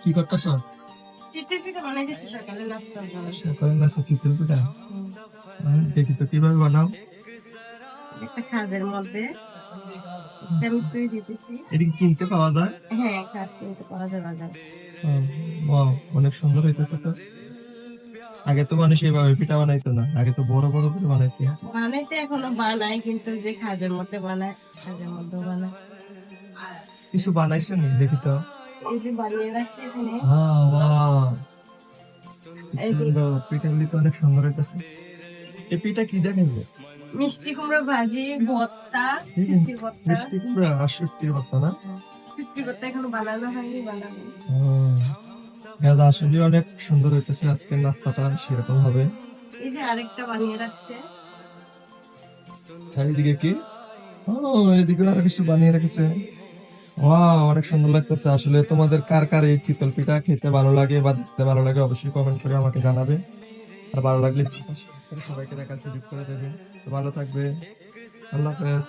কি করতেছ? চিতই পিঠা বানাইতেছি সকালে নাস্তার জন্য। সকালে নাস্তা চিতল পিঠা। দেখি তো কিভাবে বানাও। একটা খাদের মধ্যে আমি তৈরি দিতেছি। এটা কি কিনতে পাওয়া যায়? হ্যাঁ, কাজ কিন্তু করা যাবে না। ওয়াও, অনেক সুন্দর হইতেছে তো। আগে তো মানুষ এইভাবে পিঠা বানাইতো না, আগে তো বড় বড় করে বানাইতো। বানাইতে এখনো বানাই, কিন্তু যে খাদের মধ্যে বানায়, খাদের মধ্যে বানায়। কিছু বানাইছো নি দেখি তো। এই যে বানিয়ে রাখছি এখানে। হ্যাঁ, ওয়াও, এই যে সুন্দর। পিঠাগুলি তো অনেক সুন্দর হইতেছে। এই পিঠা কি জানেন? মিষ্টি কুমড়া ভাজি, ভর্তা, শুটকির ভর্তা। মিষ্টি কুমড়া আর শুটকির ভর্তা না? শুটকির ভর্তা এখনো বানানো হয়নি, বানাবো। হ্যাঁ, আসলে অনেক সুন্দর হইতেছে আজকের নাস্তাটা, সেরকম হবে। এই যে আরেকটা বানিয়ে রাখছে। চারিদিকে কি? ও, এদিকে আরো কিছু বানিয়ে রেখেছে। ওয়াও, অনেক সুন্দর লাগতেছে। আসলে তোমাদের কার কার এই চিতল পিঠা খেতে ভালো লাগে বা দেখতে ভালো লাগে অবশ্যই কমেন্ট করে আমাকে জানাবে। আর ভালো লাগলে সবাইকে দেখার সুযোগ করে দেবে। তো ভালো থাকবে। আল্লাহ হাফেজ।